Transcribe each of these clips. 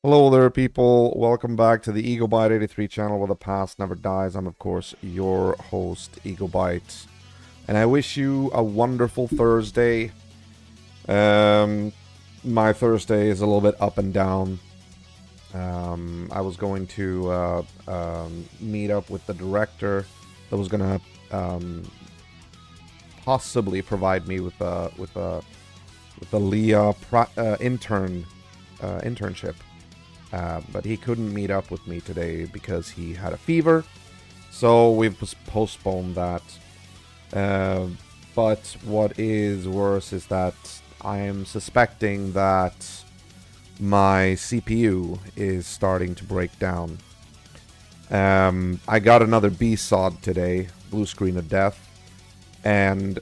Hello there, people. Welcome back to the EagleBite83 channel where the past never dies. I'm, of course, your host, EagleBite. And I wish you a wonderful Thursday. Um, my Thursday is a little bit up and down. I was going to meet up with the director that was going to possibly provide me with a Leah internship. But he couldn't meet up with me today because he had a fever, so we've postponed that. But what is worse is that I am suspecting that my CPU is starting to break down. I got another B-SOD today, blue screen of death, and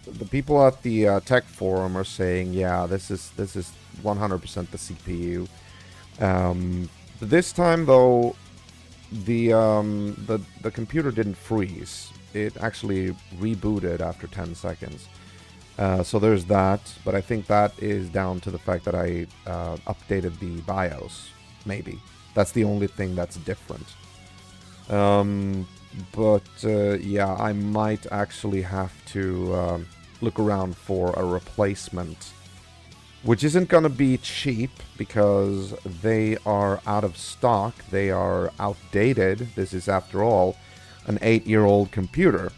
the people at the tech forum are saying, yeah, this is 100% the CPU. This time though, the computer didn't freeze. It actually rebooted after 10 seconds. So there's that, but I think that is down to the fact that I updated the BIOS. Maybe that's the only thing that's different. Yeah, I might actually have to look around for a replacement, which isn't going to be cheap because they are out of stock. They are outdated. This is, after all, an 8-year-old computer,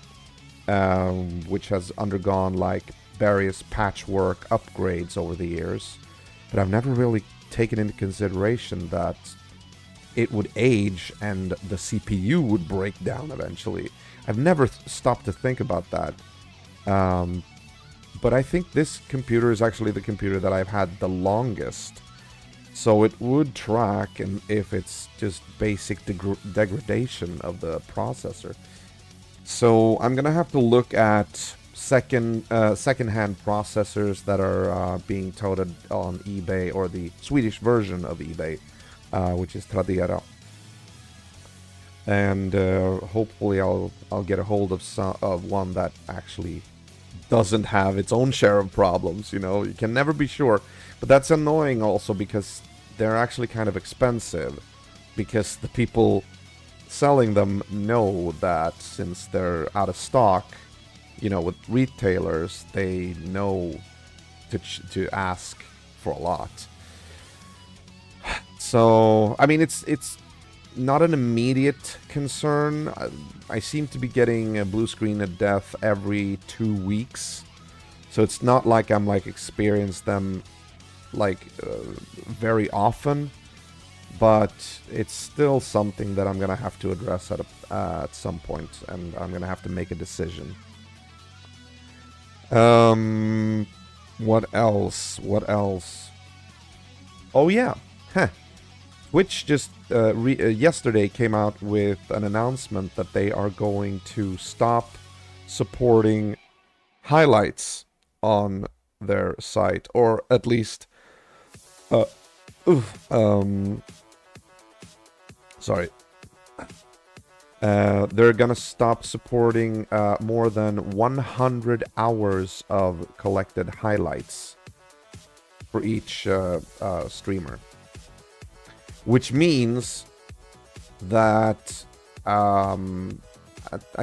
which has undergone like various patchwork upgrades over the years. But I've never really taken into consideration that it would age and the CPU would break down eventually. I've never stopped to think about that. But I think this computer is actually the computer that I've had the longest. So it would track, and if it's just basic degradation of the processor. So I'm gonna have to look at second-hand processors that are being touted on eBay, or the Swedish version of eBay, which is Tradera. And hopefully I'll get a hold of one that actually doesn't have its own share of problems. You can never be sure. But that's annoying also because they're actually kind of expensive, because the people selling them know that since they're out of stock, with retailers, they know to ask for a lot. So, I mean, it's not an immediate concern. I seem to be getting a blue screen of death every 2 weeks, so it's not like I'm experience them very often, but it's still something that I'm gonna have to address at some point, and I'm gonna have to make a decision. What else? Oh yeah, Twitch just yesterday came out with an announcement that they are going to stop supporting highlights on their site, or at least, sorry. They're gonna stop supporting more than 100 hours of collected highlights for each streamer. Which means that I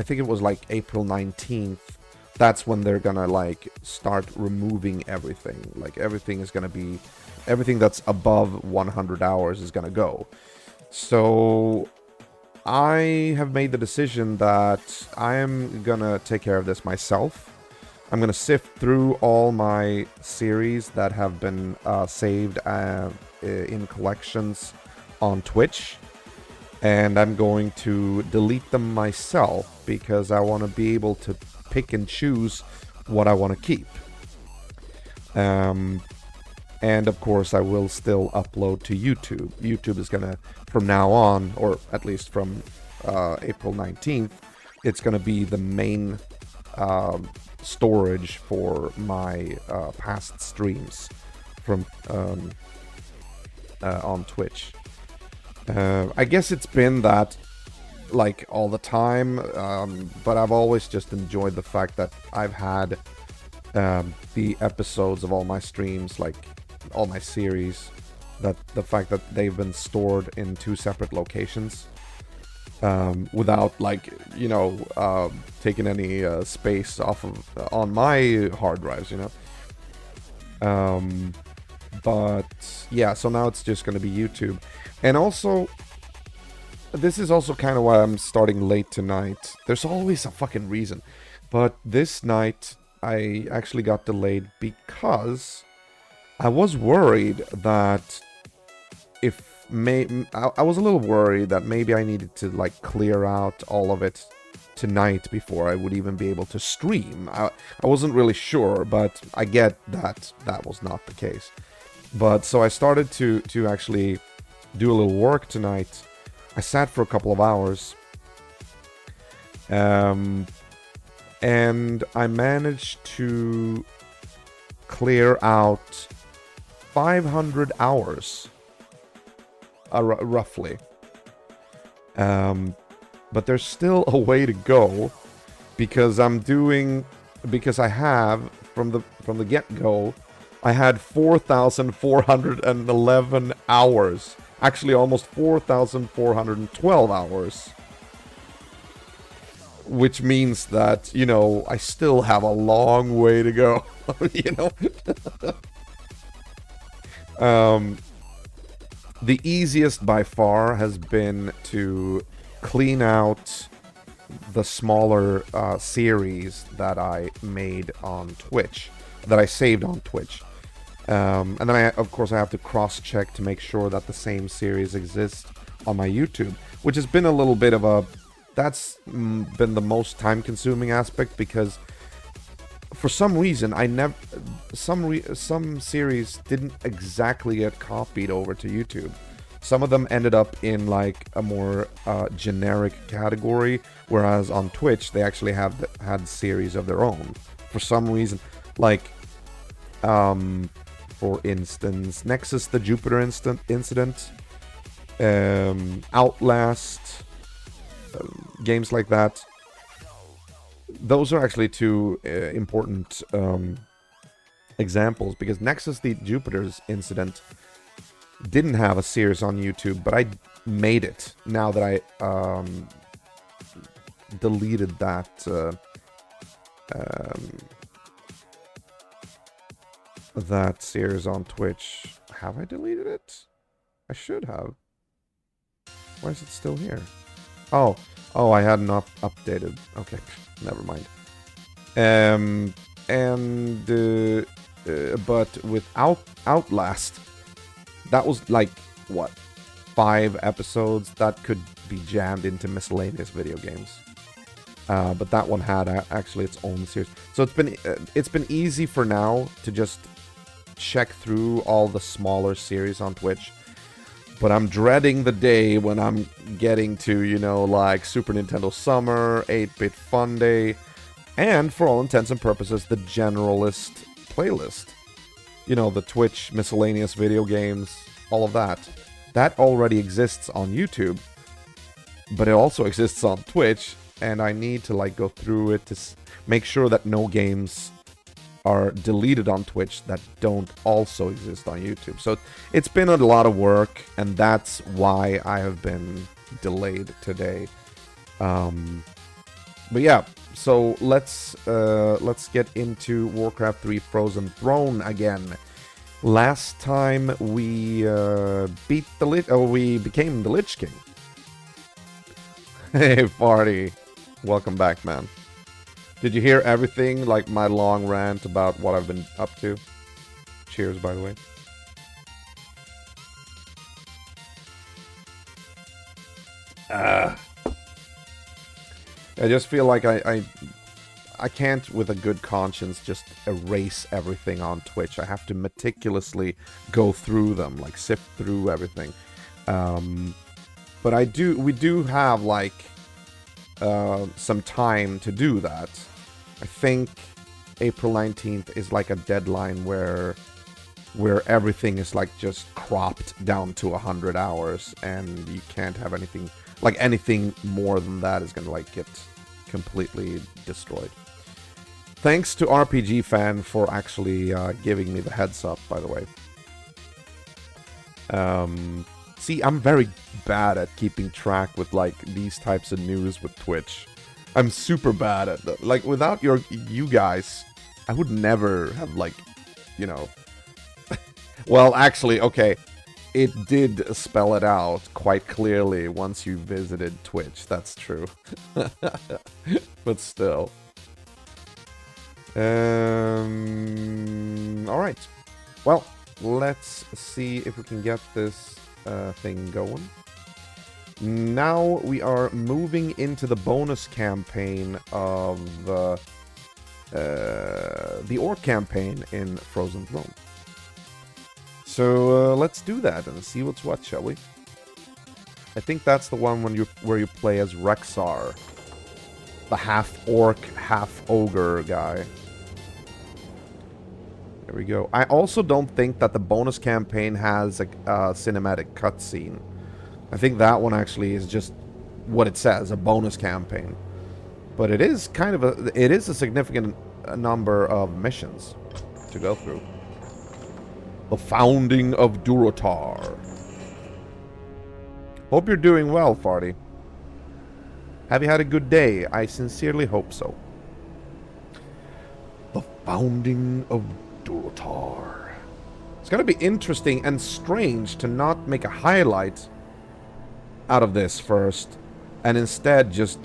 think it was April 19th. That's when they're gonna start removing everything. Everything that's above 100 hours is gonna go. So I have made the decision that I am gonna take care of this myself. I'm gonna sift through all my series that have been saved in collections on Twitch, and I'm going to delete them myself because I want to be able to pick and choose what I want to keep. And of course I will still upload to YouTube. YouTube is gonna, from now on, or at least from April 19th, it's gonna be the main storage for my past streams from on Twitch. I guess it's been that all the time, but I've always just enjoyed the fact that I've had the episodes of all my streams, all my series, that the fact that they've been stored in 2 separate locations, without, like, you know, taking any space off of on my hard drives, you know. But yeah, so now it's just going to be YouTube. And also, this is also kind of why I'm starting late tonight. There's always a fucking reason. But this night, I actually got delayed because I was worried that I was a little worried that maybe I needed to, like, clear out all of it tonight before I would even be able to stream. I wasn't really sure, but I get that that was not the case. But so I started to actually do a little work tonight. I sat for a couple of hours. And I managed to clear out 500 hours, roughly. But there's still a way to go, because I have from the get-go, I had 4,411 hours. Actually, almost 4,412 hours. Which means that, you know, I still have a long way to go, you know? The easiest by far has been to clean out the smaller series that I made on Twitch, that I saved on Twitch. And then of course I have to cross-check to make sure that the same series exists on my YouTube, which has been a little bit of a... That's been the most time-consuming aspect, because for some reason some series didn't exactly get copied over to YouTube. Some of them ended up in, like, a more generic category, whereas on Twitch they actually had series of their own. For some reason, like, for instance, Nexus the Jupiter incident, Outlast, games like that. Those are actually 2 important examples, because Nexus the Jupiter's incident didn't have a series on YouTube, but I made it now that I deleted that that series on Twitch. Have I deleted it? I should have. Why is it still here? Oh, I hadn't updated. Okay, never mind. But with Outlast, that was like, what, 5 episodes that could be jammed into miscellaneous video games. But that one had actually its own series. So it's been easy for now to just check through all the smaller series on Twitch. But I'm dreading the day when I'm getting to, you know, like Super Nintendo Summer, 8-Bit Fun Day, and for all intents and purposes, the generalist playlist. You know, the Twitch miscellaneous video games, all of that. That already exists on YouTube, but it also exists on Twitch, and I need to, like, go through it to make sure that no games are deleted on Twitch that don't also exist on YouTube. So it's been a lot of work, and that's why I have been delayed today. But yeah, so let's get into Warcraft 3 Frozen Throne again. Last time we we became the Lich King. Hey, Party, welcome back, man. Did you hear everything, like my long rant about what I've been up to? Cheers, by the way. I just feel like I can't, with a good conscience, just erase everything on Twitch. I have to meticulously go through them, like sift through everything. But we do have, like, some time to do that. I think April 19th is like a deadline where everything is, like, just cropped down to 100 hours, and you can't have anything, like, anything more than that is gonna, like, get completely destroyed. Thanks to RPG Fan for actually giving me the heads up, by the way. See, I'm very bad at keeping track with, like, these types of news with Twitch. I'm super bad at that. Like, without you guys, I would never have, like, you know... Well, actually, okay, it did spell it out quite clearly once you visited Twitch. That's true. But still. Alright. Well, let's see if we can get this thing going. Now we are moving into the bonus campaign of the Orc campaign in Frozen Throne. So let's do that and see what's what, shall we? I think that's the one where you play as Rexxar, the half-orc, half-ogre guy. There we go. I also don't think that the bonus campaign has a cinematic cutscene. I think that one actually is just what it says, a bonus campaign. But it is kind of a significant number of missions to go through. The founding of Durotar. Hope you're doing well, Farty. Have you had a good day? I sincerely hope so. The founding of Durotar. It's gonna be interesting and strange to not make a highlight out of this first, and instead just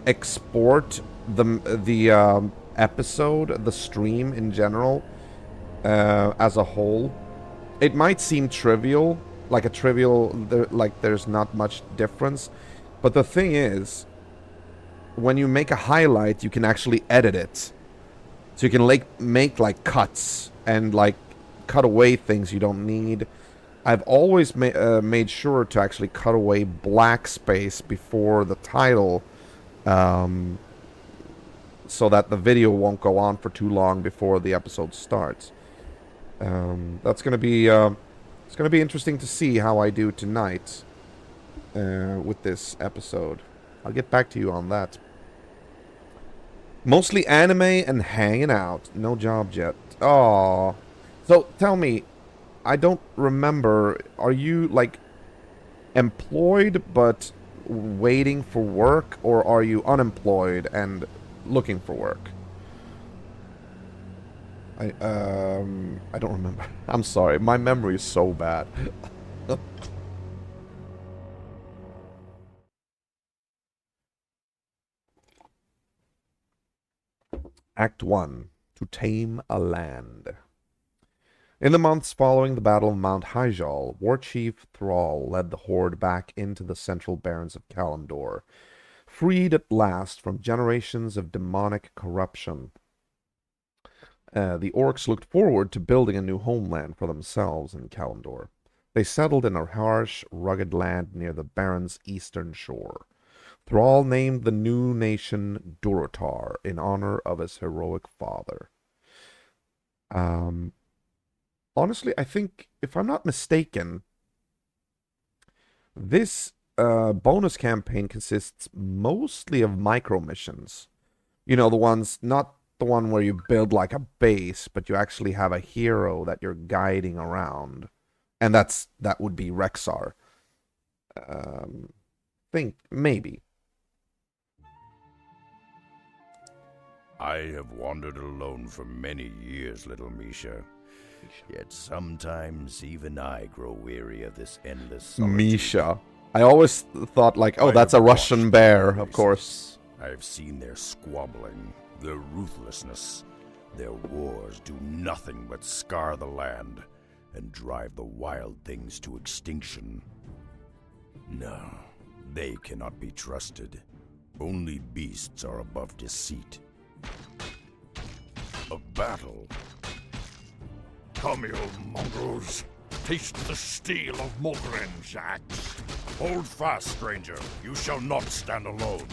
export the episode, the stream in general, as a whole. It might seem trivial, like there's not much difference, but the thing is, when you make a highlight, you can actually edit it. So you can make like cuts and like cut away things you don't need. I've always made sure to actually cut away black space before the title, so that the video won't go on for too long before the episode starts. That's gonna be it's gonna be interesting to see how I do tonight with this episode. I'll get back to you on that. Mostly anime and hanging out. No job yet. Aww. So tell me, I don't remember. Are you like employed but waiting for work, or are you unemployed and looking for work? I don't remember. I'm sorry. My memory is so bad. Act 1. To tame a land. In the months following the Battle of Mount Hyjal, War Chief Thrall led the Horde back into the central barrens of Kalimdor, freed at last from generations of demonic corruption. The orcs looked forward to building a new homeland for themselves in Kalimdor. They settled in a harsh, rugged land near the Barren's eastern shore. Thrall named the new nation Durotar in honor of his heroic father. Honestly, I think, if I'm not mistaken, this bonus campaign consists mostly of micro missions. You know, the ones, not the one where you build like a base, but you actually have a hero that you're guiding around. And that would be Rexxar. Think, maybe. I have wandered alone for many years, little Misha. Yet sometimes even I grow weary of this endless solitude. Misha. I always thought like, oh, that's a Russian bear, of course. I have seen their squabbling, their ruthlessness. Their wars do nothing but scar the land and drive the wild things to extinction. No, they cannot be trusted. Only beasts are above deceit. A battle? Come, you mongrels. Taste the steel of Mogren's axe. Hold fast, stranger. You shall not stand alone.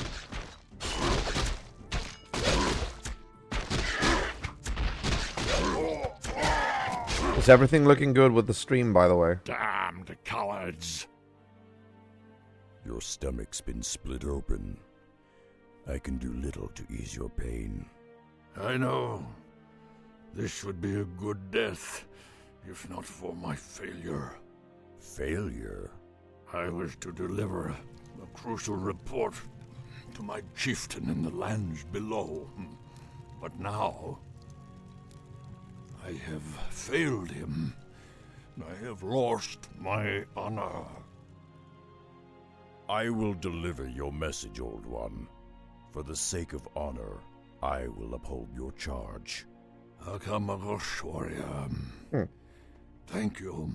Is everything looking good with the stream, by the way? Damned cowards. Your stomach's been split open. I can do little to ease your pain. I know. This would be a good death, if not for my failure. Failure? I was to deliver a crucial report to my chieftain in the lands below. But now, I have failed him. I have lost my honor. I will deliver your message, Old One. For the sake of honor, I will uphold your charge. Akamagosh, warrior. Thank you.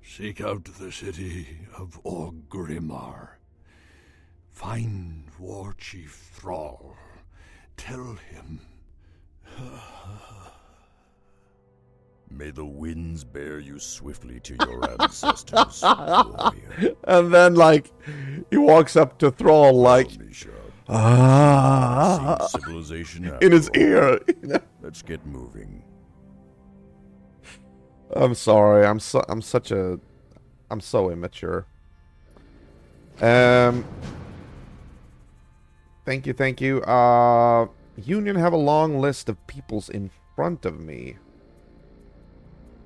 Seek out the city of Orgrimmar. Find War Chief Thrall. Tell him. May the winds bear you swiftly to your ancestors, warrior. And then, like, he walks up to Thrall, like, Seen civilization in his after all. ear. Let's get moving. I'm sorry. I'm so immature. Thank you. Union have a long list of peoples in front of me.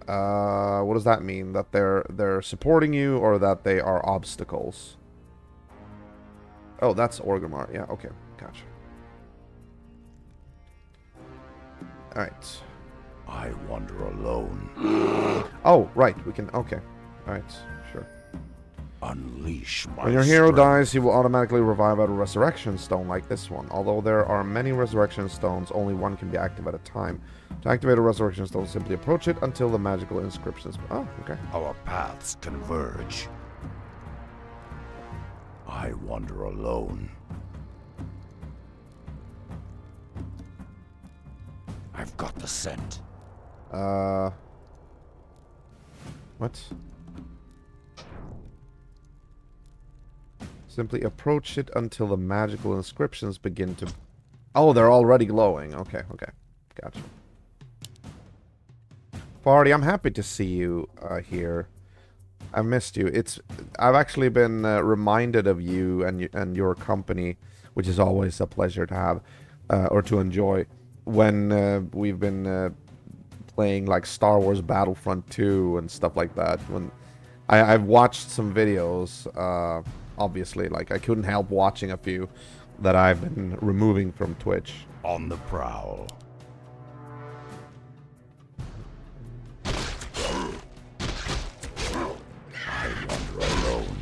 What does that mean? That they're supporting you, or that they are obstacles? Oh, that's Orgrimmar. Yeah, okay. Gotcha. Alright. I wander alone. Oh, right. We can... Okay. Alright. Sure. Unleash my When your hero strength. dies, he will automatically revive out a resurrection stone like this one. Although there are many resurrection stones, only one can be active at a time. To activate a resurrection stone, simply approach it until the magical inscriptions... Oh, okay. Our paths converge. I wander alone. I've got the scent. What? Simply approach it until the magical inscriptions begin to... Oh, they're already glowing. Okay, okay. Gotcha. Party, I'm happy to see you here. I missed you. I've actually been reminded of you and your company, which is always a pleasure to have or to enjoy. When we've been playing like Star Wars Battlefront 2 and stuff like that. When I've watched some videos, obviously, like I couldn't help watching a few that I've been removing from Twitch. On the prowl. I wander alone.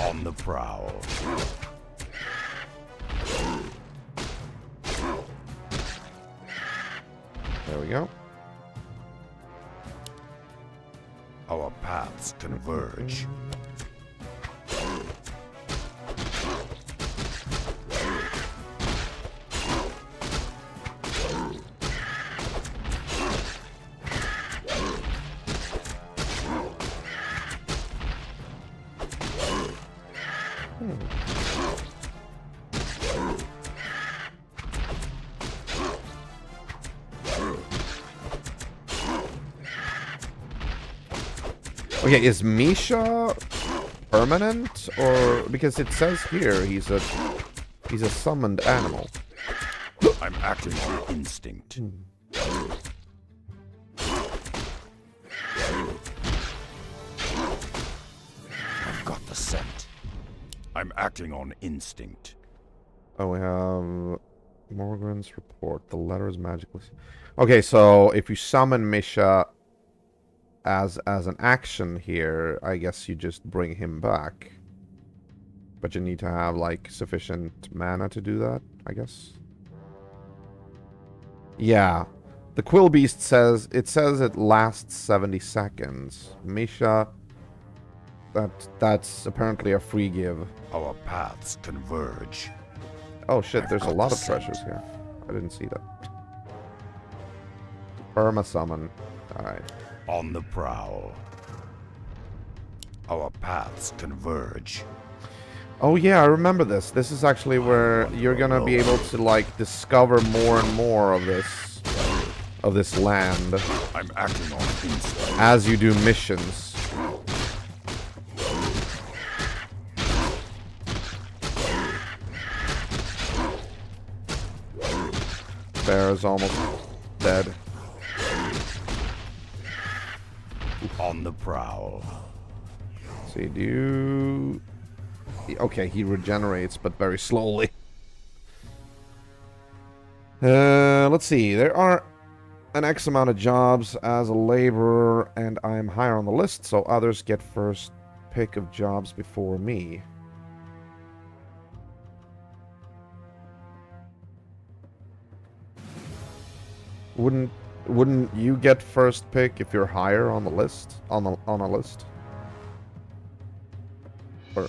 On the prowl. There we go. Our paths converge. Okay, is Misha permanent, or because it says here he's a summoned animal? I'm acting on instinct. I've got the scent. I'm acting on instinct. Oh, we have Morgan's report. The letter is magically... Okay, so if you summon Misha as an action here, I guess you just bring him back. But you need to have, like, sufficient mana to do that, I guess. Yeah. The Quill Beast says... It says it lasts 70 seconds. Misha... That's apparently a free give. Our paths converge. Oh shit, there's a lot of treasures here. I didn't see that. Perma summon. Alright. On the prowl. Our paths converge. Oh yeah, I remember this. This is actually where you're gonna be able to like discover more and more of this land I'm acting on instinct. as you do missions. Bear is almost dead. On the prowl. See, do you... Okay, he regenerates, but very slowly. Let's see. There are an X amount of jobs as a laborer, and I'm higher on the list, so others get first pick of jobs before me. Wouldn't you get first pick if you're higher on the list? On a list? Or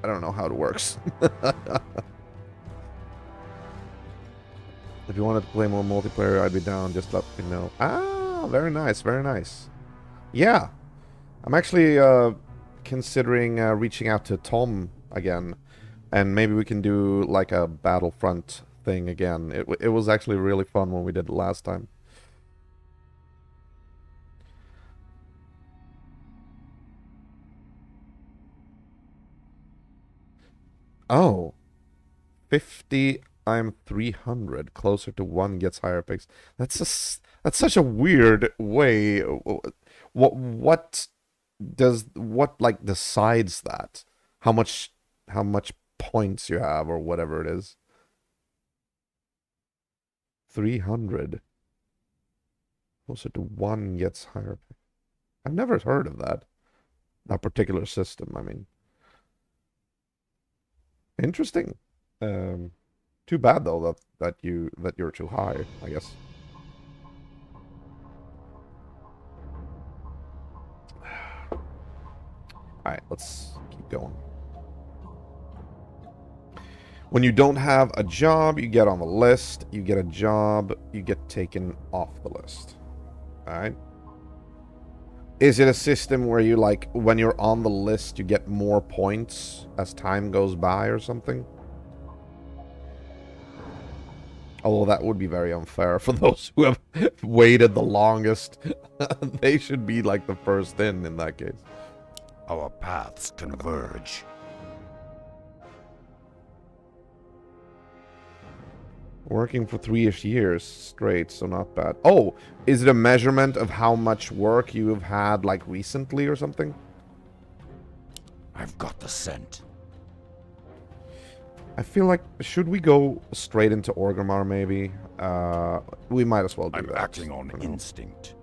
I don't know how it works. If you wanted to play more multiplayer, I'd be down. Just let me know. Ah, very nice, very nice. Yeah, I'm actually considering reaching out to Tom again, and maybe we can do like a Battlefront thing again. It was actually really fun when we did it last time. Oh, 50. I'm 300. Closer to 1 gets higher picks. That's such a weird way. What like decides that? How much points you have or whatever it is. 300. Closer to 1 gets higher picks. I've never heard of that. That particular system, I mean. Interesting. Too bad though that you're too high, I guess. Alright, let's keep going. When you don't have a job, you get on the list. You get a job, you get taken off the list. Alright? Is it a system where you, like, when you're on the list, you get more points as time goes by or something? Although that would be very unfair for those who have waited the longest. They should be, like, the first in that case. Our paths converge. Working for 3-ish years straight, so not bad. Oh, is it a measurement of how much work you have had, like, recently or something? I've got the scent. I feel like, should we go straight into Orgrimmar, maybe? We might as well do that. I'm acting on instinct.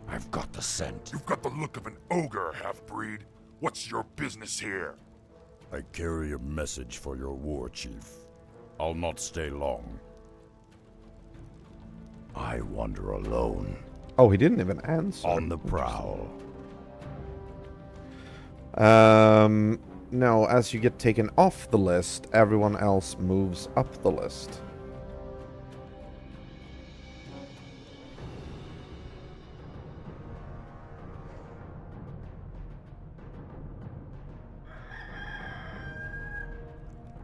I've got the scent. You've got the look of an ogre, half-breed. What's your business here? I carry a message for your war chief. I'll not stay long. I wander alone. Oh, he didn't even answer. On the prowl. No, as you get taken off the list, everyone else moves up the list.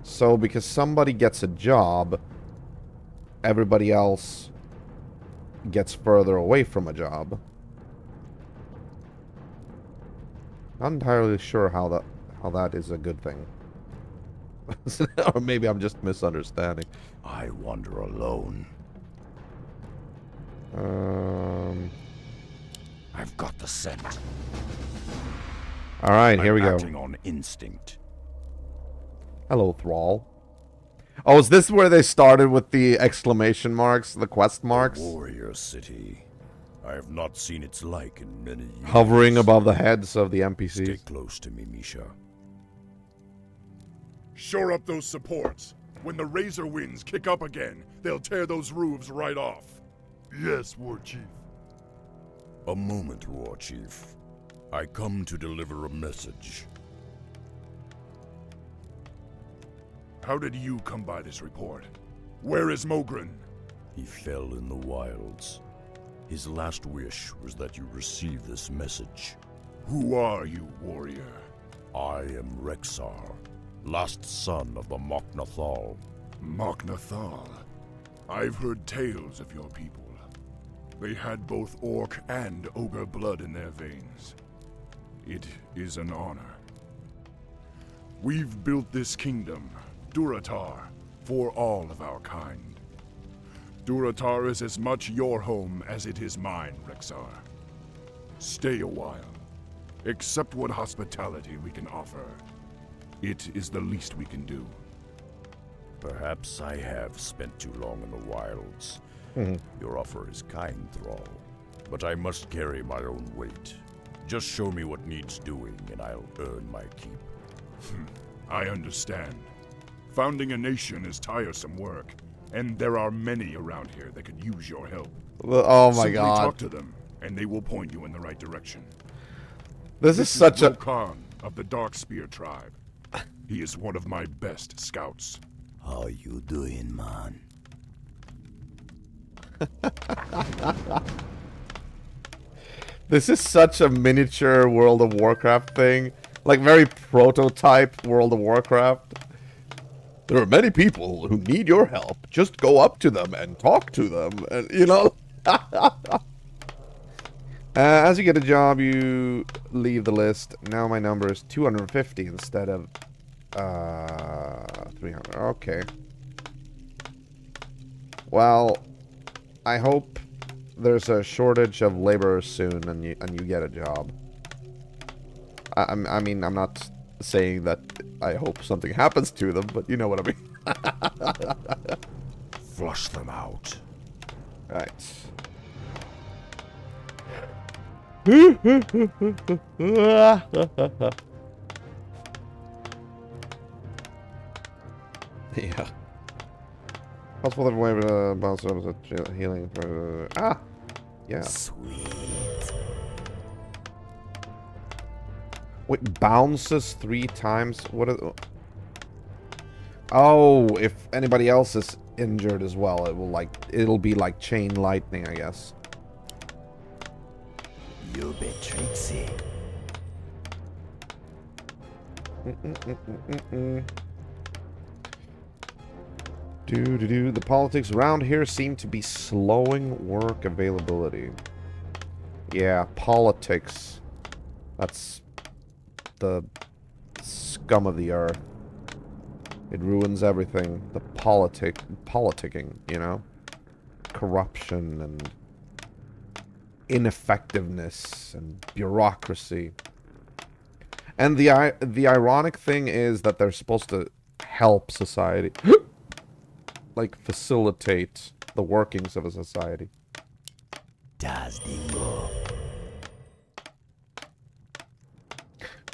So, because somebody gets a job, everybody else gets further away from a job. Not entirely sure how that is a good thing. Or maybe I'm just misunderstanding. I wander alone. I've got the scent. All right, here we go. Acting on instinct. Hello, Thrall. Oh, is this where they started with the exclamation marks, the quest marks? Warrior city. I have not seen its like in many years. Hovering above the heads of the NPCs. Stay close to me, Misha. Shore up those supports. When the Razor winds kick up again, they'll tear those roofs right off. Yes, War Chief. A moment, War Chief. I come to deliver a message. How did you come by this report? Where is Mogren? He fell in the wilds. His last wish was that you receive this message. Who are you, warrior? I am Rexar, last son of the Mok'Nathal. Mok'Nathal. I've heard tales of your people. They had both orc and ogre blood in their veins. It is an honor. We've built this kingdom, Durotar, for all of our kind. Durotar is as much your home as it is mine, Rexar. Stay a while. Accept what hospitality we can offer. It is the least we can do. Perhaps I have spent too long in the wilds. Your offer is kind, Thrall, but I must carry my own weight. Just show me what needs doing, and I'll earn my keep. I understand. Founding a nation is tiresome work, and there are many around here that could use your help. Oh my Simply god. talk to them, and they will point you in the right direction. This is such a... Khan of the Darkspear tribe. He is one of my best scouts. How you doing, man? This is such a miniature World of Warcraft thing. Like, very prototype World of Warcraft. There are many people who need your help. Just go up to them and talk to them. And, you know... as you get a job, you leave the list. Now my number is 250 instead of 300. Okay. Well, I hope there's a shortage of laborers soon, and you get a job. I mean, I'm not saying that I hope something happens to them, but you know what I mean. Flush them out. Right. Yeah. Possible that way to bounce over to healing for yeah. Sweet. Wait, bounces 3 times? What is... Oh, if anybody else is injured as well, it'll be like chain lightning, I guess. You bit tricksy. The politics around here seem to be slowing work availability. Yeah, politics. That's the scum of the earth. It ruins everything. The politicking, you know? Corruption and ineffectiveness and bureaucracy. And the ironic thing is that they're supposed to help society. Like, facilitate the workings of a society. Das Dingo.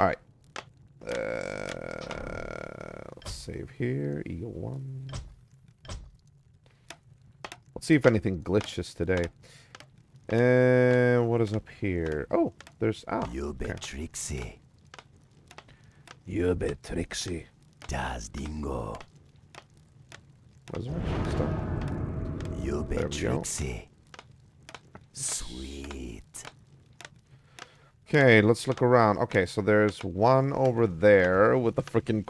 Alright. Let's save here. Eagle 1. Let's see if anything glitches today. What is up here? Oh, there's... You bit okay. tricksy. You bit tricksy. Das Dingo. Resurrection stuff. You There bit we go. tricksy. Sweet. Okay, let's look around. Okay, so there's one over there with the freaking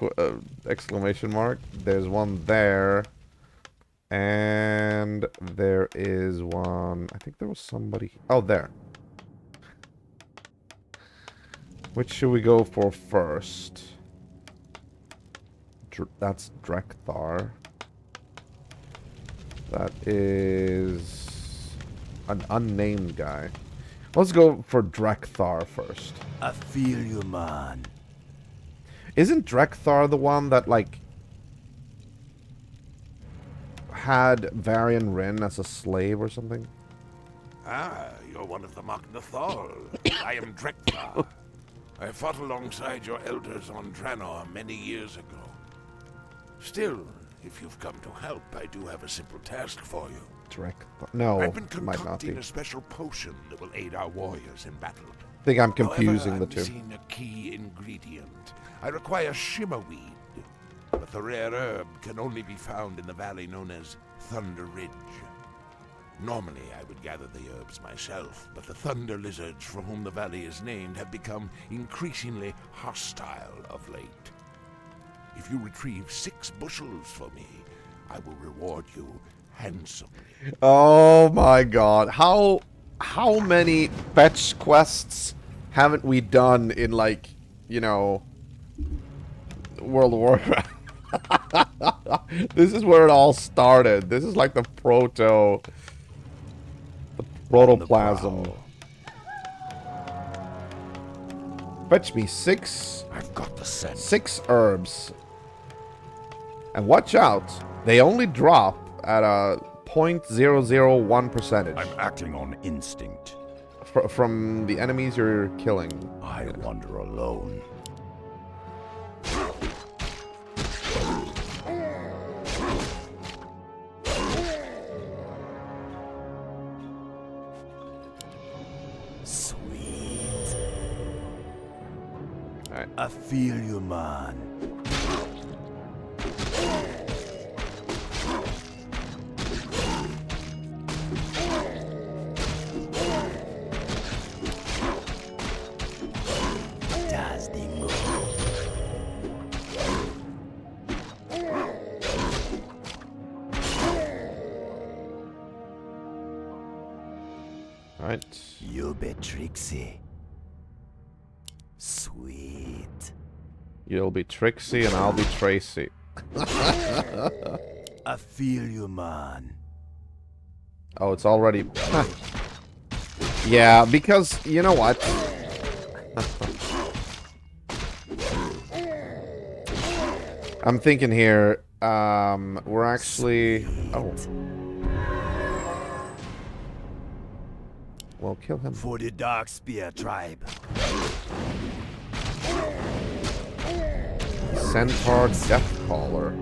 exclamation mark. There's one there. And there is one... I think there was somebody... Oh, there. Which should we go for first? That's Drekthar. That is... an unnamed guy. Let's go for Drekthar first. I feel you, man. Isn't Drekthar the one that, like... had Varian Wrynn as a slave or something? Ah, you're one of the Magnathal. I am Drekthar. I fought alongside your elders on Draenor many years ago. Still, if you've come to help, I do have a simple task for you. Drekthar? No, I've been it might not be. concocting a special potion that will aid our warriors in battle. I think I'm confusing However, the two. I'm missing a key ingredient. I require shimmerweed, but the rare herb can only be found in the valley known as Thunder Ridge. Normally, I would gather the herbs myself, but the thunder lizards for whom the valley is named have become increasingly hostile of late. If you retrieve 6 bushels for me, I will reward you handsomely. Oh my god. How many fetch quests haven't we done in, like, you know, World of Warcraft? This is where it all started. This is like the protoplasm. Fetch me I've got the scent. 6 herbs. And watch out, they only drop at a 0.001 percentage. I'm acting on instinct. From the enemies you're killing. I wander alone. Sweet. Alright. I feel you, man. Alright. You be Trixie. Sweet. You'll be Trixie and I'll be Tracy. I feel you, man. Oh, it's already... Yeah, because, you know what? I'm thinking here, we're actually... Oh. Well, kill him. For the Dark Spear tribe. Centaur Deathcaller.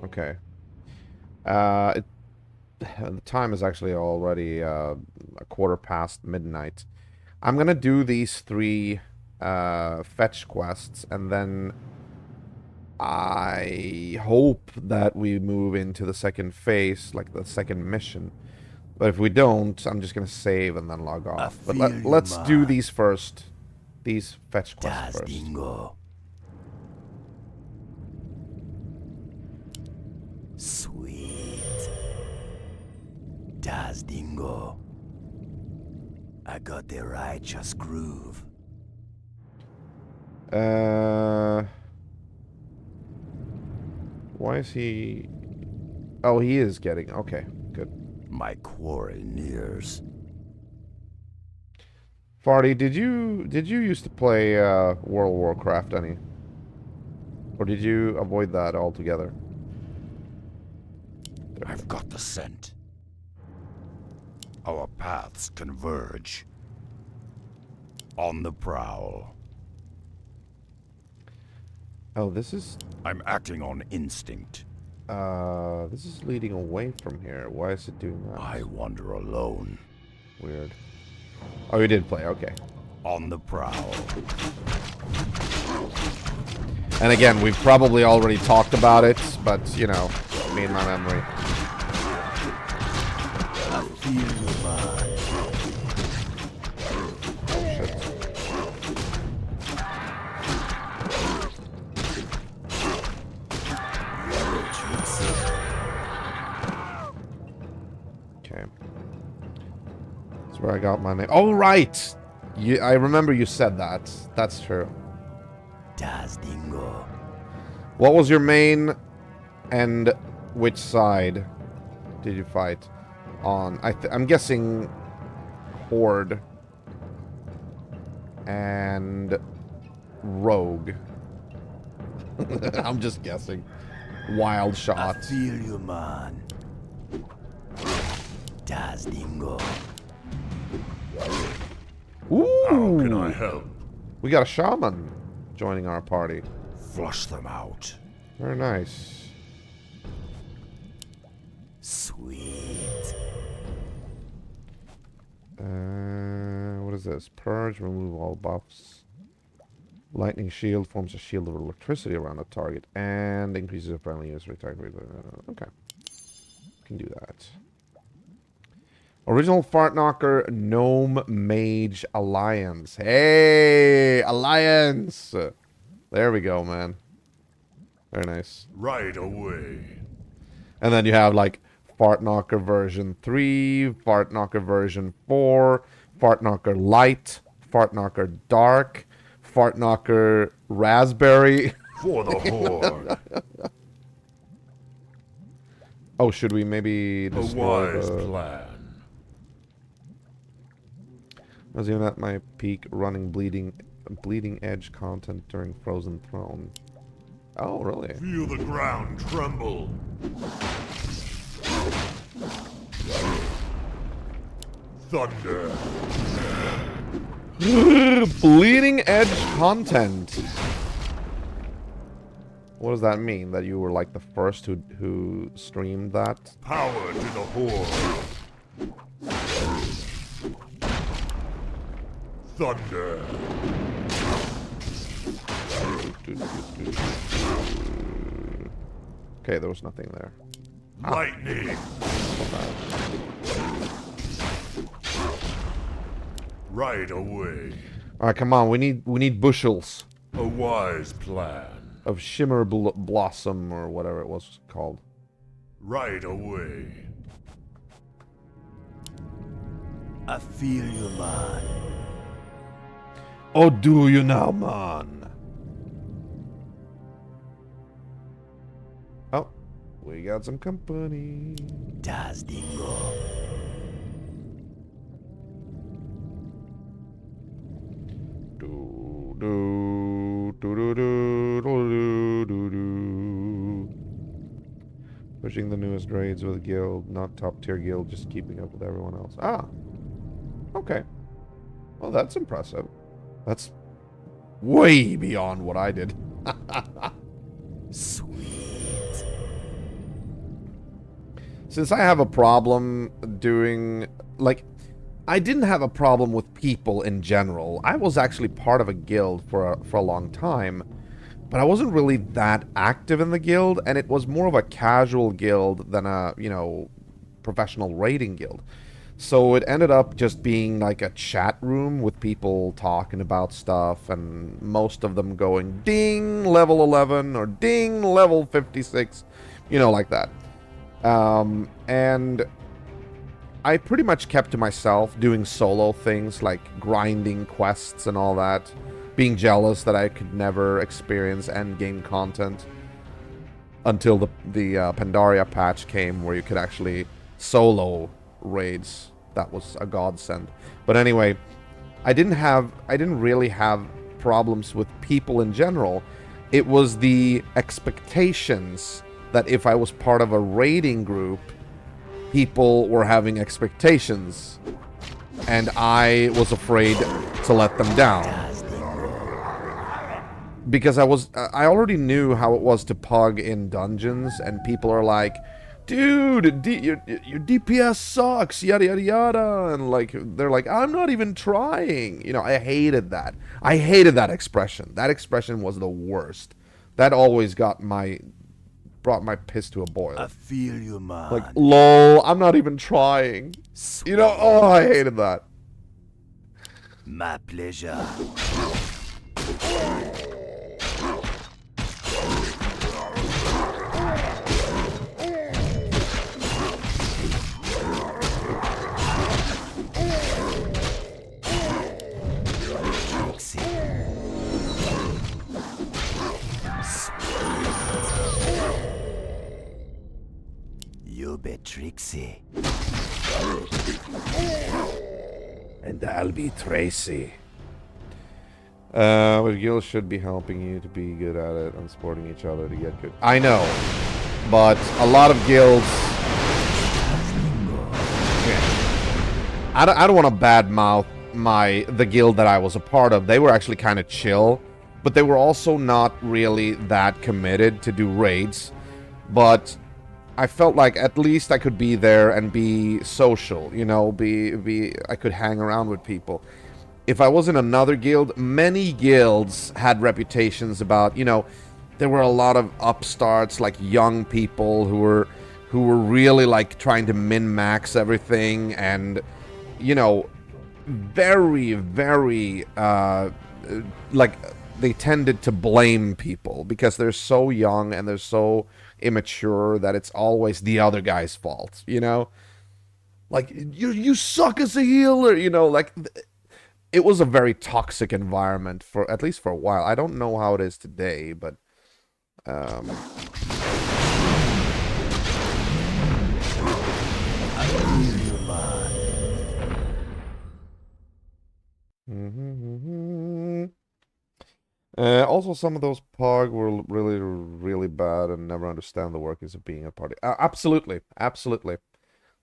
Okay. The time is actually already a quarter past midnight. I'm gonna do these 3 fetch quests, and then I hope that we move into the second phase, like the second mission. But if we don't, I'm just gonna save and then log off. But let's do these first. These fetch quests first. Dingo. Sweet. Das Dingo. I got the righteous groove. Why is he... Oh, he is getting... Okay, good. My quarrel nears. Farty, did you used to play World of Warcraft any? Or did you avoid that altogether? I've got the scent. Our paths converge. On the prowl. Oh, this is... I'm acting on instinct. This is leading away from here. Why is it doing that? I wander alone. Weird. Oh, you did play, okay. On the prowl. And again, we've probably already talked about it, but, you know, me and my memory. I feel you, man. Okay. That's where I got my name. Oh, right! I remember you said that. That's true. Das Dingo. What was your main and which side did you fight on? I'm guessing Horde and Rogue. I'm just guessing. Wild shot. I feel you, man. Das Dingo. Ooh! How can I help? We got a shaman joining our party. Flush them out. Very nice. Sweet. What is this? Purge, remove all buffs. Lightning shield forms a shield of electricity around a target and increases a friendly user attack rate. Okay. Can do that. Original Fart Knocker Gnome Mage Alliance. Hey! Alliance! There we go, man. Very nice. Right away. And then you have, like, Fartknocker version 3, Fartknocker version 4, Fartknocker Light, Fartknocker Dark, Fartknocker Raspberry. For the Horde. Oh, should we maybe A destroy wise the... plan. I was even at my peak running bleeding edge content during Frozen Throne. Oh, really? Feel the ground tremble. Thunder. Bleeding edge content. What does that mean? That you were like the first who streamed that? Power to the Horde. Thunder. Okay, there was nothing there. Lightning. Right away. Alright, come on, we need bushels A wise plan. of shimmer blossom or whatever it was called. Right away. I feel you, man. Oh, do you now, man? Oh, we got some company. Das Dingo. Do do do do do do do do. Pushing the newest raids with a guild, not top tier guild, just keeping up with everyone else. Ah, okay. Well, that's impressive. That's way beyond what I did. Sweet. Since I have a problem doing, like, I didn't have a problem with people in general. I was actually part of a guild for a long time, but I wasn't really that active in the guild, and it was more of a casual guild than a, you know, professional raiding guild. So it ended up just being like a chat room with people talking about stuff, and most of them going, ding, level 11, or ding, level 56, you know, like that. And I pretty much kept to myself doing solo things like grinding quests and all that, being jealous that I could never experience endgame content until the Pandaria patch came where you could actually solo raids. That was a godsend. But anyway, I didn't really have problems with people in general. It was the expectations that if I was part of a raiding group, people were having expectations, and I was afraid to let them down. Because I already knew how it was to pug in dungeons, and people are like, dude, your DPS sucks, yada yada yada, and like they're like, I'm not even trying. You know, I hated that. I hated that expression. That expression was the worst. That always brought my piss to a boil. I feel you, man. Like, lol, I'm not even trying. Sweet. You know, oh, I hated that. My pleasure. You be Trixie. And I'll be Tracy. Well, guilds should be helping you to be good at it and supporting each other to get good. I know, but a lot of guilds... I don't want to badmouth the guild that I was a part of. They were actually kind of chill, but they were also not really that committed to do raids. But I felt like at least I could be there and be social, you know, I could hang around with people. If I was in another guild, many guilds had reputations about, you know, there were a lot of upstarts, like young people who were really like trying to min-max everything, and, you know, very, very, like, they tended to blame people because they're so young and they're so immature that it's always the other guy's fault, you know? Like, you suck as a healer, you know, like, it was a very toxic environment for, at least for a while. I don't know how it is today, but, also, some of those Pog were really, really bad and never understand the workings of being a party. Absolutely, absolutely.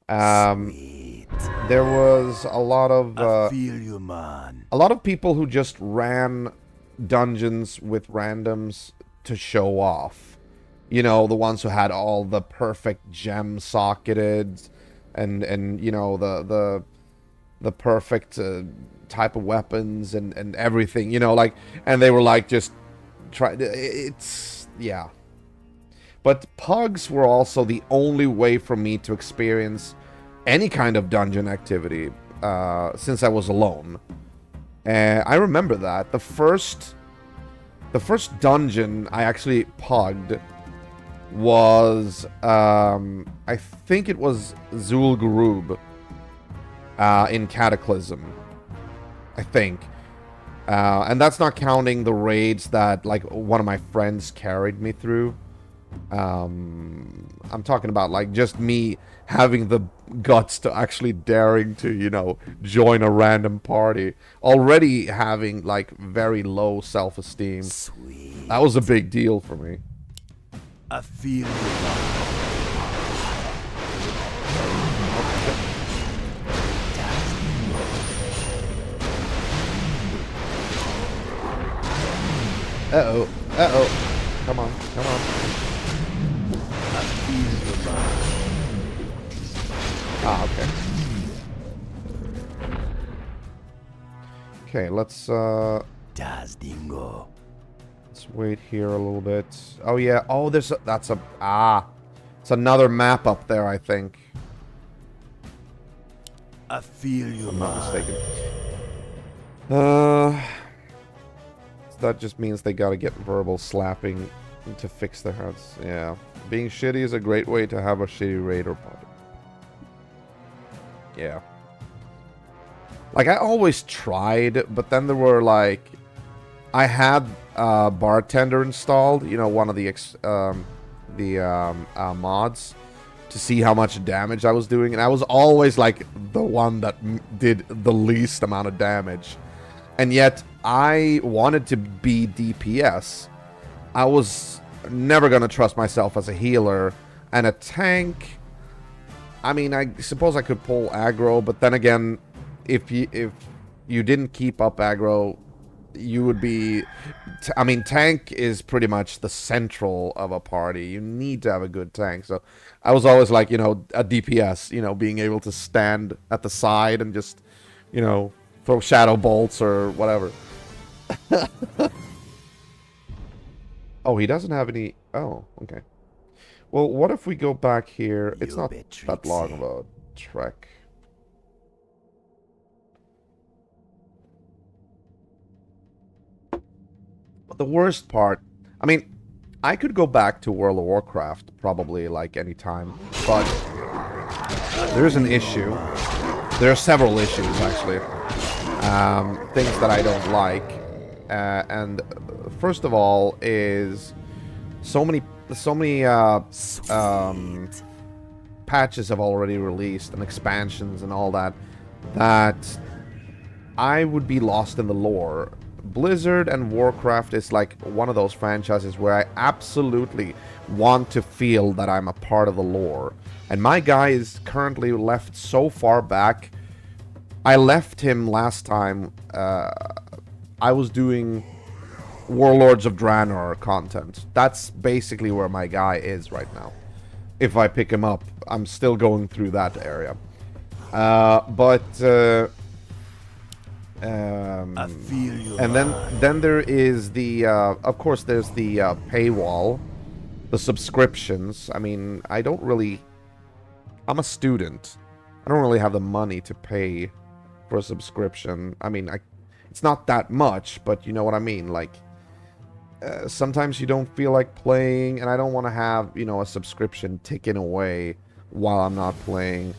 Sweet. There was a lot of I feel you, man. a lot of people who just ran dungeons with randoms to show off. You know, the ones who had all the perfect gem socketed and you know the perfect type of weapons and everything, you know, like, and they were like just it's yeah. But pugs were also the only way for me to experience any kind of dungeon activity since I was alone. And I remember that the first dungeon I actually pugged was I think it was Zul Gurub in Cataclysm, I think. And that's not counting the raids that like one of my friends carried me through. I'm talking about like just me having the guts to actually daring to, you know, join a random party. Already having like very low self-esteem. Sweet. That was a big deal for me. I feel you, man. Uh-oh. Uh-oh. Come on. Come on. I feel you, man. Ah, okay. Okay, let's Das Dingo. let's wait here a little bit. Oh yeah. Oh, there's a, that's a it's another map up there, I think. I feel you, I'm not man. mistaken. So that just means they gotta get verbal slapping to fix their heads. Yeah. Being shitty is a great way to have a shitty raid or party. Yeah. Like, I always tried, but then there were, like... I had Bartender installed, you know, one of the mods, to see how much damage I was doing, and I was always, like, the one that did the least amount of damage. And yet, I wanted to be DPS. I was never going to trust myself as a healer, and a tank... I mean, I suppose I could pull aggro, but then again, if you didn't keep up aggro, you would be... I mean, tank is pretty much the central of a party. You need to have a good tank. So I was always like, you know, a DPS, you know, being able to stand at the side and just, you know, throw shadow bolts or whatever. Oh, he doesn't have any... Oh, okay. Well, what if we go back here? It's not that long of a trek. But the worst part... I mean, I could go back to World of Warcraft probably, like, any time. But there's an issue. There are several issues, actually. Things that I don't like. And first of all is so many patches have already released and expansions and all that I would be lost in the lore. Blizzard and Warcraft is like one of those franchises where I absolutely want to feel that I'm a part of the lore. And my guy is currently left so far back. I left him last time. I was doing Warlords of Draenor content. That's basically where my guy is right now. If I pick him up, I'm still going through that area. I feel you, and then there is the of course there's the paywall, the subscriptions. I mean, I'm a student. I don't really have the money to pay for a subscription. I mean, it's not that much, but you know what I mean. Like, sometimes you don't feel like playing, and I don't want to have, you know, a subscription ticking away while I'm not playing.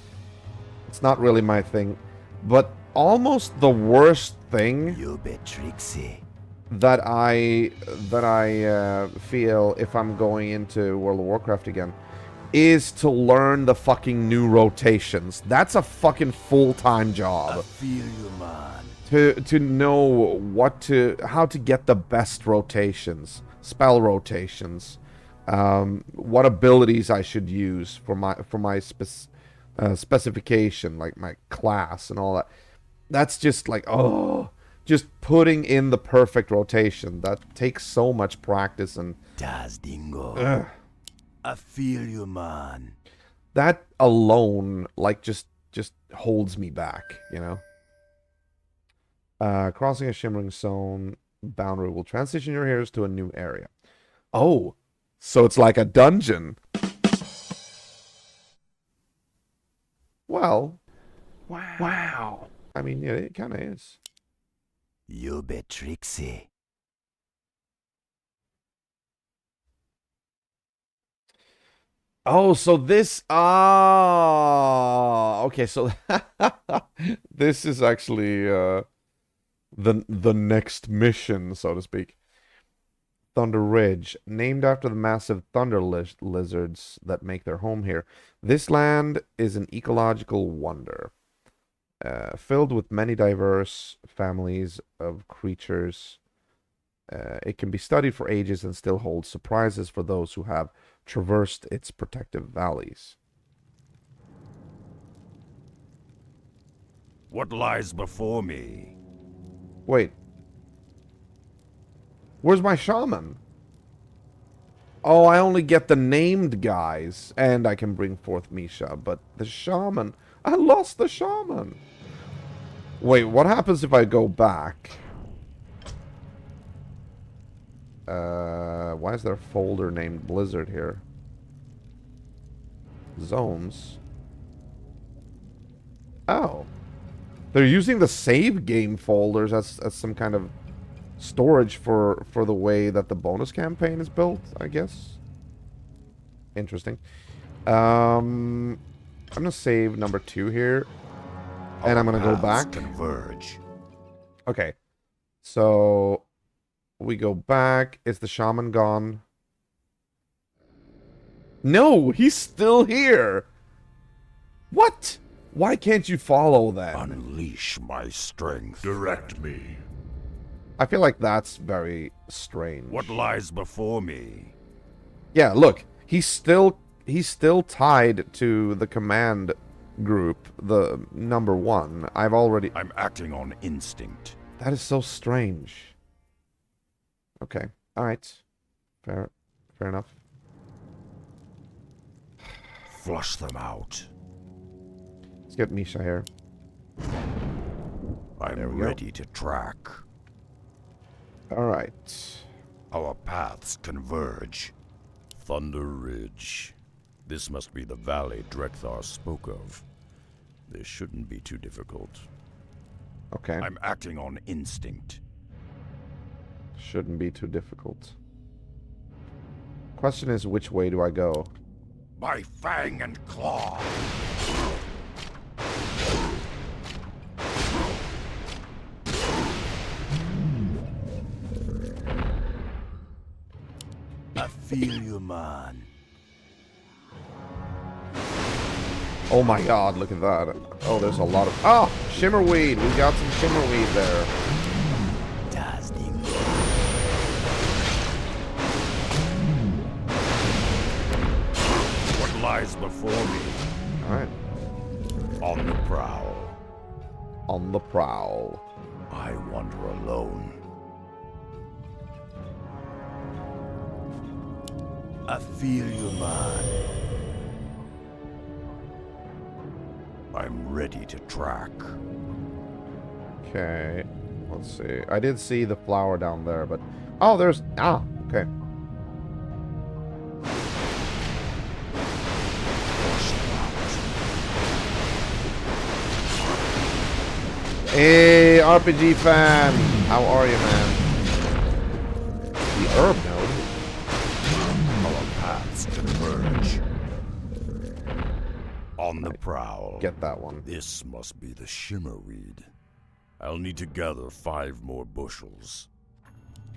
It's not really my thing. But almost the worst thing You bet Trixie. that I feel if I'm going into World of Warcraft again is to learn the fucking new rotations. That's a fucking full-time job. I feel you, man. To know how to get the best rotations, spell rotations, what abilities I should use for my specification, like my class and all that. That's just like, just putting in the perfect rotation. That takes so much practice and Das Dingo. ugh. I feel you, man. That alone, like, just holds me back, you know. Crossing a shimmering zone boundary will transition your heroes to a new area. Oh, so it's like a dungeon. Well, wow. I mean, yeah, it kind of is. You bet Trixie. Oh, so this, okay, so this is actually the next mission, so to speak. Thunder Ridge, named after the massive thunder lizards that make their home here. This land is an ecological wonder, filled with many diverse families of creatures. It can be studied for ages and still holds surprises for those who have traversed its protective valleys. What lies before me? Wait. Where's my shaman? Oh, I only get the named guys, and I can bring forth Misha, but the shaman... I lost the shaman! Wait, what happens if I go back? Why is there a folder named Blizzard here? Zones. Oh. They're using the save game folders as some kind of storage for the way that the bonus campaign is built, I guess. Interesting. I'm gonna save number 2 here. And I'm gonna go back. Converge. Okay. So we go back. Is the shaman gone? No, he's still here. What? Why can't you follow then? Unleash my strength. Direct me. I feel like that's very strange. What lies before me? Yeah, look. He's still tied to the command group, the number 1. I'm acting on instinct. That is so strange. Okay. All right. Fair enough. Flush them out. Let's get Misha here. I'm ready to track. All right. Our paths converge. Thunder Ridge. This must be the valley Drekthar spoke of. This shouldn't be too difficult. Okay. I'm acting on instinct. Shouldn't be too difficult. Question is, which way do I go? By fang and claw. I feel you, man. Oh my god, look at that. Oh, there's a lot of... Oh, shimmerweed. We got some shimmerweed there. Das Dingo. What lies before me? Alright. On the prowl. On the prowl. I wander alone. I feel you, man. I'm ready to track. Okay. Let's see. I did see the flower down there, but... Oh, there's... Ah, okay. Hey, RPG fan! How are you, man? The herb node. Our paths converge. On the prowl. Get that one. This must be the shimmerweed. I'll need to gather 5 more bushels.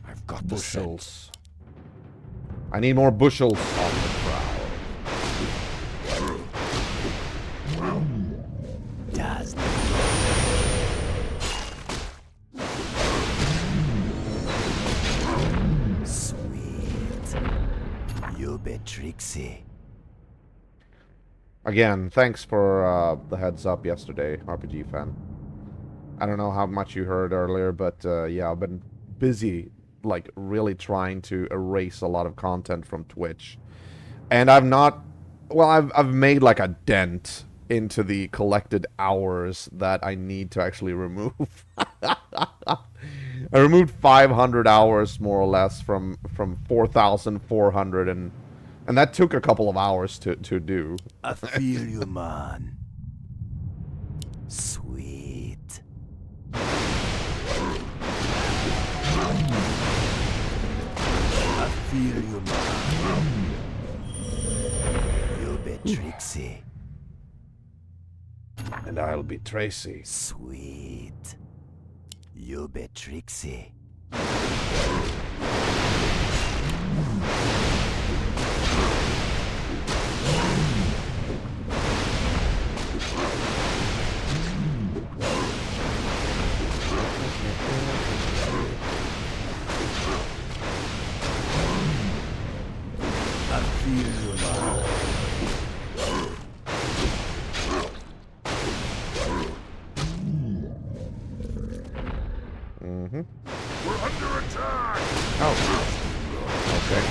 I've got the scent. Bushels. I need more bushels. On the prowl. Does sweet. You be tricksy. Again, thanks for the heads up yesterday, RPG fan. I don't know how much you heard earlier, but yeah, I've been busy, like, really trying to erase a lot of content from Twitch. And I've not... Well, I've made, like, a dent into the collected hours that I need to actually remove. I removed 500 hours, more or less, from 4,400, and that took a couple of hours to do. I feel you, man. Sweet. I feel you, man. You be tricksy. And I'll be Tracy. Sweet. You be tricksy. I feel you, man. Mm-hmm. We're under attack! Oh. Okay.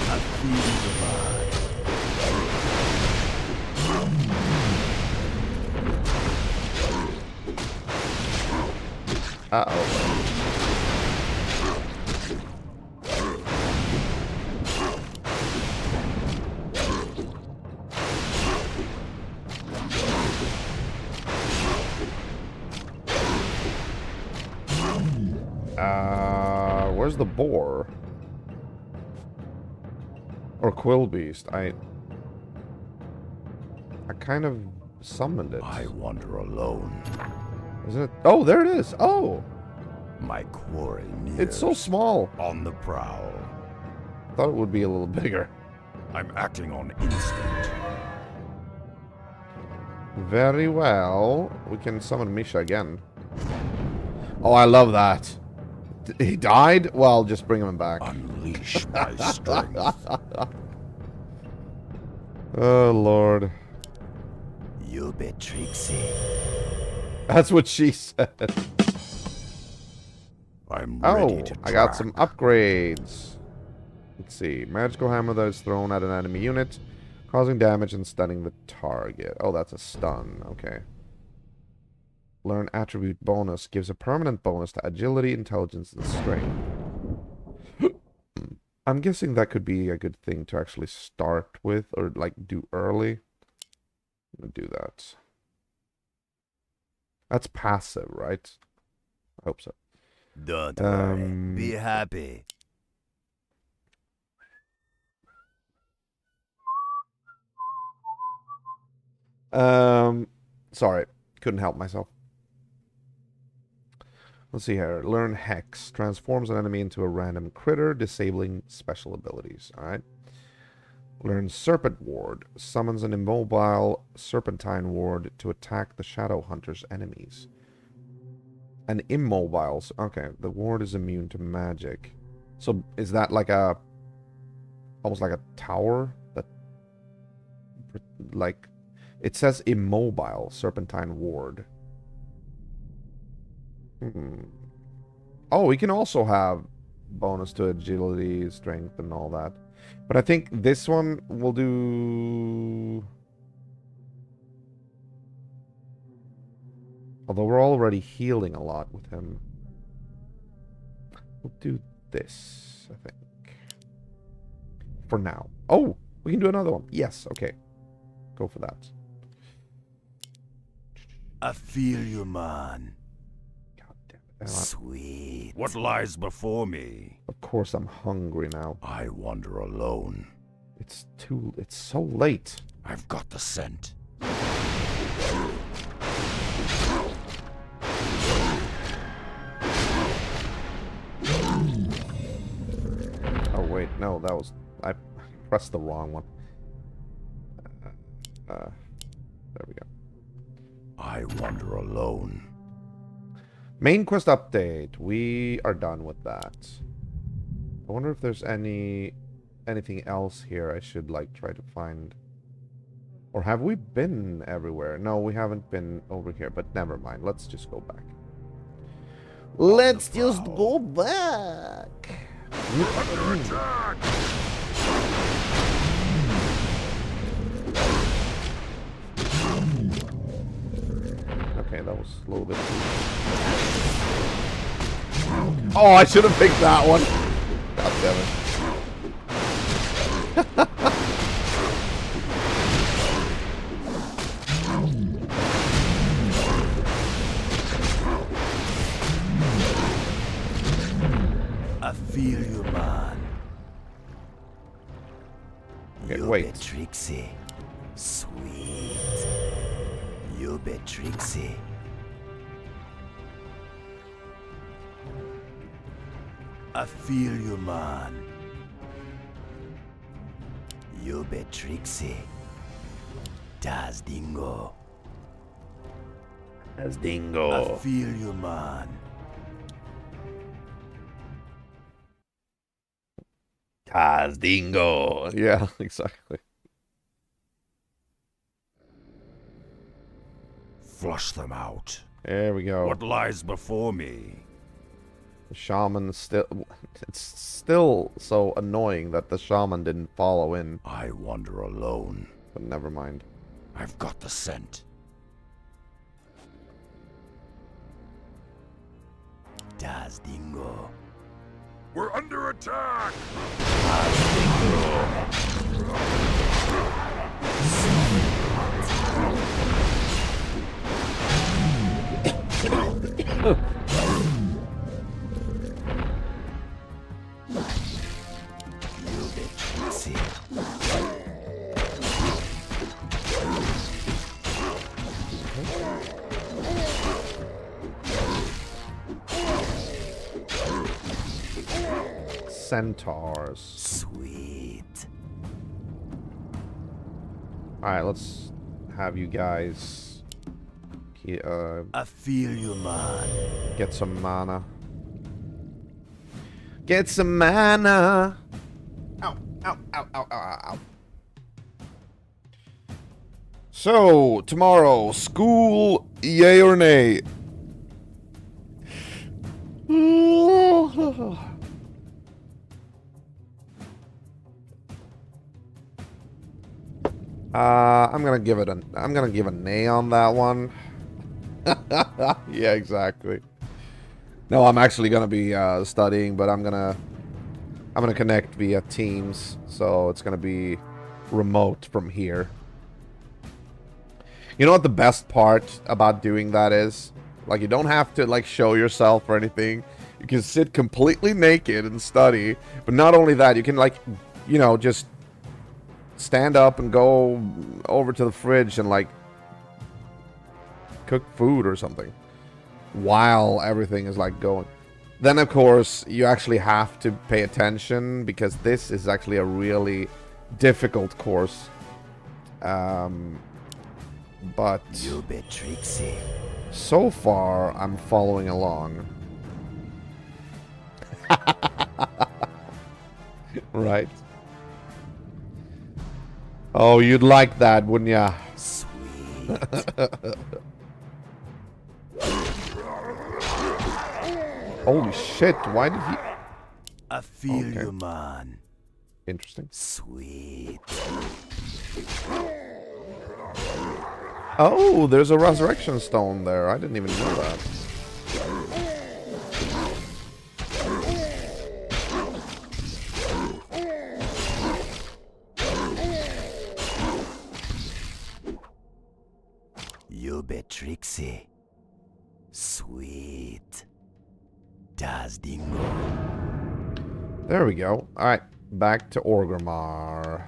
I feel you, man. Uh-oh. Where's the boar? Or quill beast? I kind of summoned it. I wander alone. Isn't it? Oh, there it is. Oh, My quarry nears. it's so small. On the prowl. Thought it would be a little bigger. I'm acting on instinct. Very well. We can summon Misha again. Oh, I love that. He died? Well, just bring him back. Unleash my strength. Oh, Lord. You be tricksy. That's what she said. I'm Oh, ready to I got track. some upgrades. Let's see. Magical hammer that is thrown at an enemy unit, causing damage and stunning the target. Oh, that's a stun. Okay. Learn attribute bonus. Gives a permanent bonus to agility, intelligence, and strength. I'm guessing that could be a good thing to actually start with, or like do early. I'm gonna do that. That's passive, right? I hope so. Don't worry. Be happy. Sorry. Couldn't help myself. Let's see here. Learn Hex. Transforms an enemy into a random critter, disabling special abilities. Alright. Learn Serpent Ward. Summons an immobile serpentine ward to attack the Shadow Hunter's enemies. An immobile... Okay, the ward is immune to magic. So, is that like a... almost like a tower? That... like... It says immobile serpentine ward. Oh, we can also have bonus to agility, strength, and all that. But I think this one will do... Although we're already healing a lot with him. We'll do this, I think. For now. Oh, we can do another one. Yes, okay. Go for that. I feel you, man. God damn it. Sweet. What lies before me? Of course I'm hungry now. I wander alone. It's so late. I've got the scent. Oh wait, no, that was... I pressed the wrong one. There we go. I wander alone. Main quest update. We are done with that. I wonder if there's anything else here I should like try to find. Or have we been everywhere? No, we haven't been over here, but never mind. Let's just go back. Let's just go back. Under attack! Okay, that was a little bit... Oh, I should have picked that one. God damn it. I feel you, man. Okay, You wait. be tricksy. Sweet. You be tricksy. I feel you, man. You be tricksy. Das dingo. As I dingo. feel you, man. As dingo. Yeah, exactly. Flush them out. There we go. What lies before me? The shaman still... It's still so annoying that the shaman didn't follow in. I wander alone. But never mind. I've got the scent. Das dingo. We're under attack! You be tricksy. Centaurs. Sweet. Alright, let's have you guys... I feel you, man. get some mana. Get some mana! Ow, ow, ow, ow, ow, ow. So, tomorrow, school, yay or nay? I'm gonna give a nay on that one. Yeah, exactly. No, I'm actually gonna be studying, but I'm gonna connect via Teams, so it's gonna be remote from here. You know what the best part about doing that is? Like, you don't have to like show yourself or anything. You can sit completely naked and study. But not only that, you can like, you know, just stand up and go over to the fridge and like cook food or something while everything is like going. Then of course you actually have to pay attention because this is actually a really difficult course. But You be tricksy. so far I'm following along. Right. Oh, you'd like that, wouldn't ya? Sweet. Holy shit, why did he... I feel Okay. you, man. Interesting. Sweet. Oh, there's a resurrection stone there. I didn't even know that. You be tricksy. Sweet. Das Dingo. There we go. Alright, back to Orgrimmar.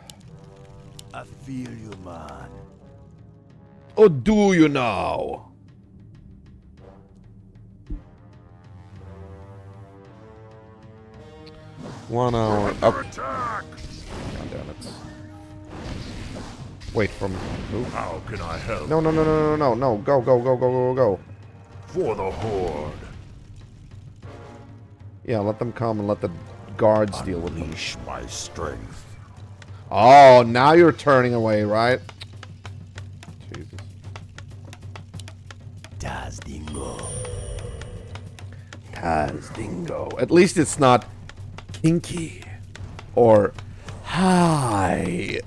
I feel you, man. Oh, do you now? One hour up. Attack! God damn it. Wait, from who? How can I help? No, no, no, no, no, no, no. Go, go, go, go, go, go. For the Horde. Yeah, let them come and let the guards deal with them. Unleash my strength. Oh, now you're turning away, right? Jesus. Das Dingo. Taz Dingo. At least it's not kinky or hi.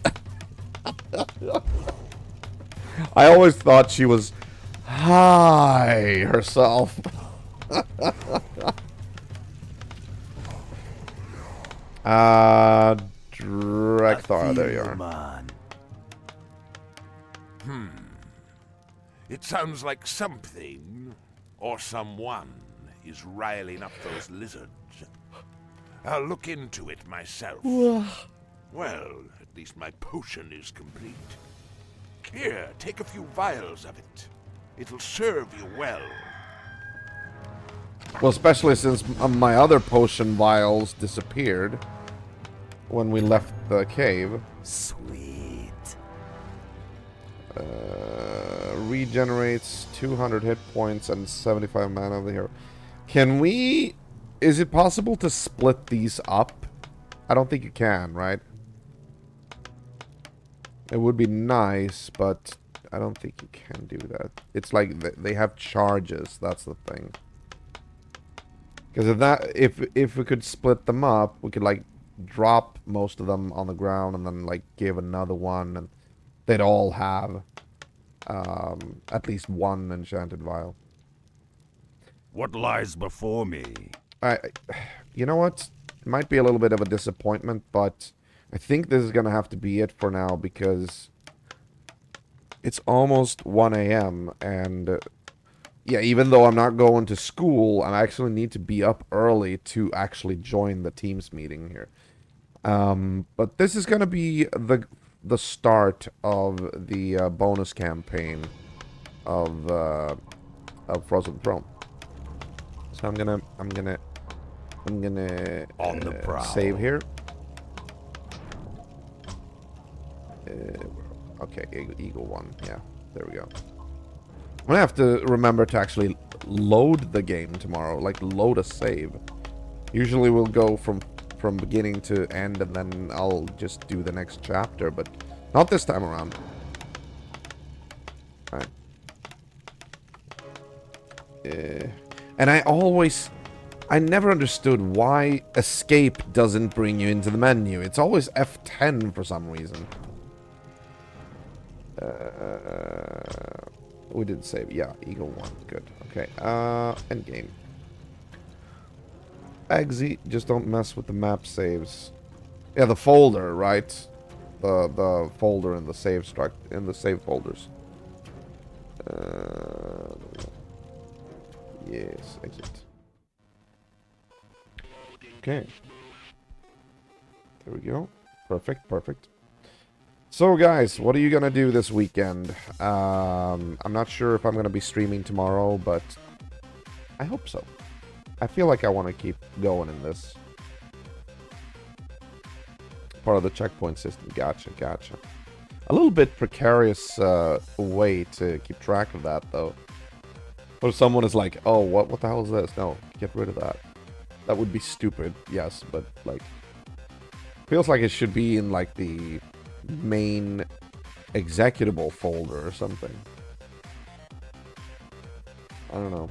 I always thought she was hi herself. Drekthar, there you are. Man. It sounds like something, or someone, is riling up those lizards. I'll look into it myself. Well, at least my potion is complete. Here, take a few vials of it. It'll serve you well. Well, especially since my other potion vials disappeared when we left the cave. Sweet. Regenerates 200 hit points and 75 mana of the hero. Can we... Is it possible to split these up? I don't think you can, right? It would be nice, but I don't think you can do that. It's like they have charges, that's the thing. Because if we could split them up, we could like drop most of them on the ground and then like give another one, and they'd all have at least one enchanted vial. What lies before me? You know what? It might be a little bit of a disappointment, but I think this is gonna have to be it for now because it's almost 1 a.m. and yeah, even though I'm not going to school, I actually need to be up early to actually join the Teams meeting here. But this is gonna be the start of the bonus campaign of Frozen Throne. So I'm gonna On the prowl. save here. Okay, Eagle 1. Yeah, there we go. I'm gonna have to remember to actually load the game tomorrow, like load a save. Usually we'll go from beginning to end and then I'll just do the next chapter, but not this time around. Alright. And I never understood why escape doesn't bring you into the menu. It's always F10 for some reason. We did save. Yeah, Eagle 1. Good. Okay. End game. Eggsy, just don't mess with the map saves. Yeah, the folder, right? The folder in the save save folders. Yes, exit. Okay. There we go. Perfect, perfect. So guys, what are you gonna do this weekend? I'm not sure if I'm gonna be streaming tomorrow, but I hope so. I feel like I want to keep going in this. Part of the checkpoint system. Gotcha, gotcha. A little bit precarious way to keep track of that, though. Or someone is like, oh, what the hell is this? No, get rid of that. That would be stupid, yes, but, like... Feels like it should be in, like, the main executable folder or something. I don't know.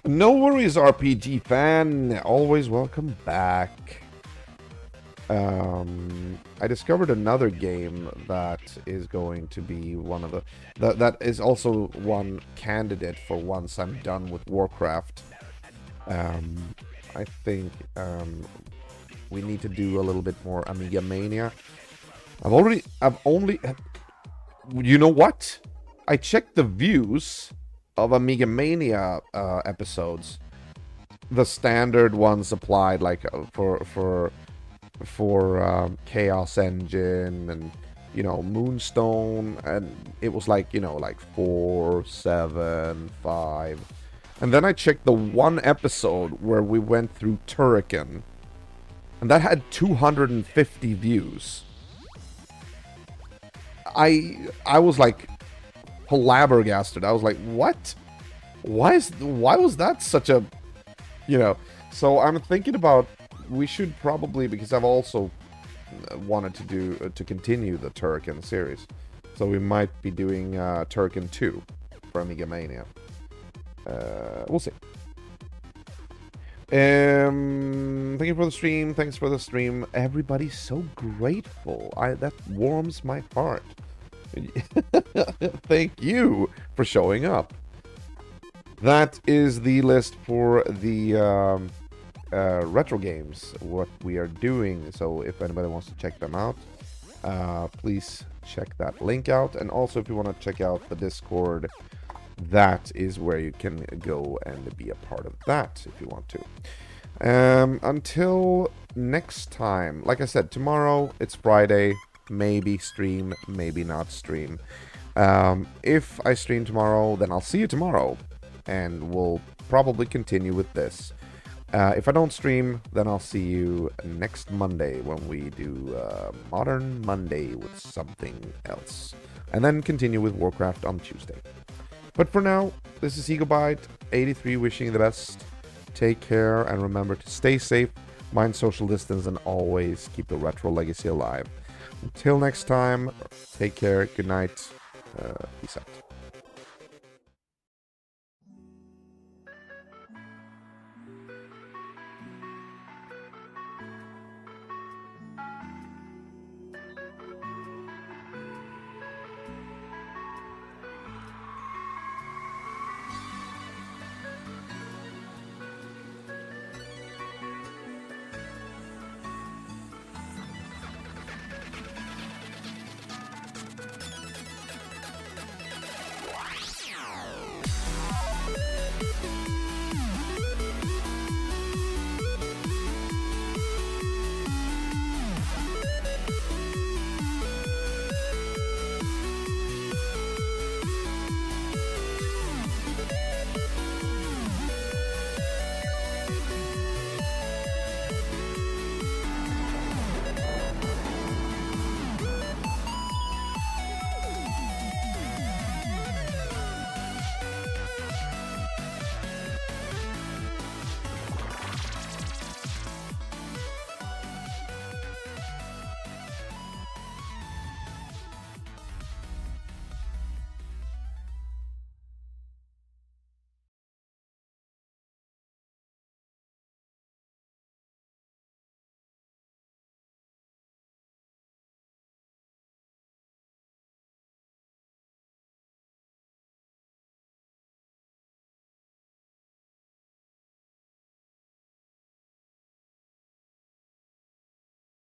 No worries, RPG fan. Always welcome back. I discovered another game that is going to be one of the... That is also one candidate for once I'm done with Warcraft. I think we need to do a little bit more Amiga Mania. I've only... You know what? I checked the views Amiga Mania episodes, the standard ones applied, like for Chaos Engine and, you know, Moonstone, and it was like, you know, like 4, 7, 5. And then I checked the one episode where we went through Turrican, and that had 250 views. I was like flabbergasted. I was like, what? Why was that such a, you know? So I'm thinking about, we should probably, because I've also wanted to do to continue the Turrican series, so we might be doing Turrican 2 for Amiga Mania. We'll see. Thank you for the stream. Thanks for the stream. Everybody's so grateful. That warms my heart. Thank you for showing up. That is the list for the retro games, what we are doing. So if anybody wants to check them out, please check that link out. And also, if you want to check out the Discord, that is where you can go and be a part of that if you want to. Until next time, like I said, tomorrow it's Friday. Maybe stream, maybe not stream. If I stream tomorrow, then I'll see you tomorrow, and we'll probably continue with this. If I don't stream, then I'll see you next Monday when we do Modern Monday with something else, and then continue with Warcraft on Tuesday. But for now, this is EagleBite83 wishing you the best. Take care, and remember to stay safe, mind social distance, and always keep the retro legacy alive. Until next time, take care, good night, peace out.